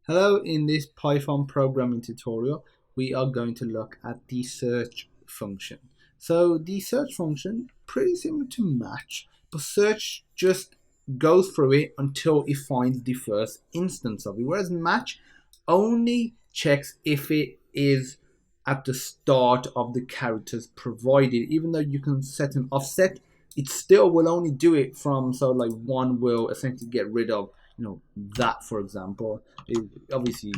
Hello, in this Python programming tutorial, we are going to look at the search function. So the search function, pretty similar to match, but search just goes through it until it finds the first instance of it, whereas match only checks if it is at the start of the characters provided. Even though you can set an offset, it still will only do it from, so like one will essentially get rid of that, for example. Obviously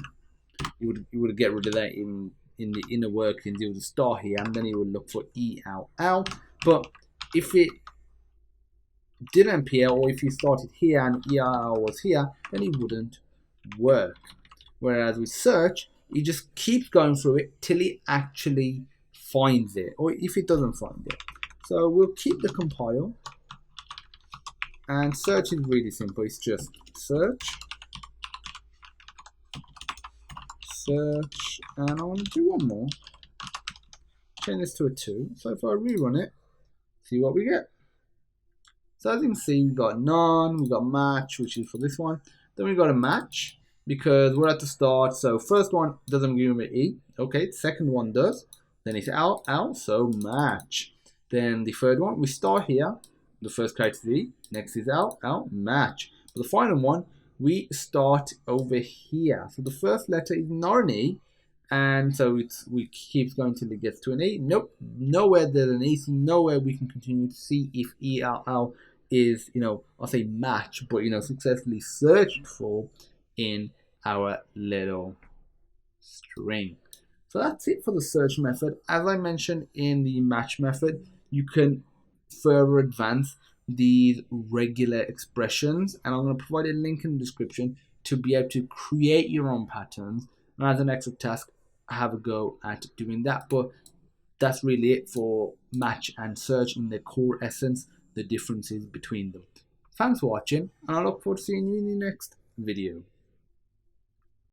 you would get rid of that in the inner workings. It would start here and then it would look for ELL. But if it didn't appear, or if you started here and ELL was here, then it wouldn't work. Whereas with search, it just keeps going through it till it actually finds it, or if it doesn't find it. So we'll keep the compile. And search is really simple. It's just search, and I want to do one more. Change this to a 2. So if I rerun it, see what we get. So as you can see, we've got none, we've got match, which is for this one. Then we've got a match, because we're at the start. So first one doesn't give me E. Okay, second one does. Then it's out, so match. Then the third one, we start here. The first character is E, next is out, match. But the final one, we start over here. So the first letter is not an E, and so we keep going till it gets to an E. Nope, nowhere there's an E, so nowhere we can continue to see if ELL is, I'll say match, but successfully searched for in our little string. So that's it for the search method. As I mentioned in the match method, you can further advance these regular expressions, and I'm going to provide a link in the description to be able to create your own patterns, and as an extra task have a go at doing that. But that's really it for match and search in their core essence, the differences between them. Thanks for watching, and I look forward to seeing you in the next video.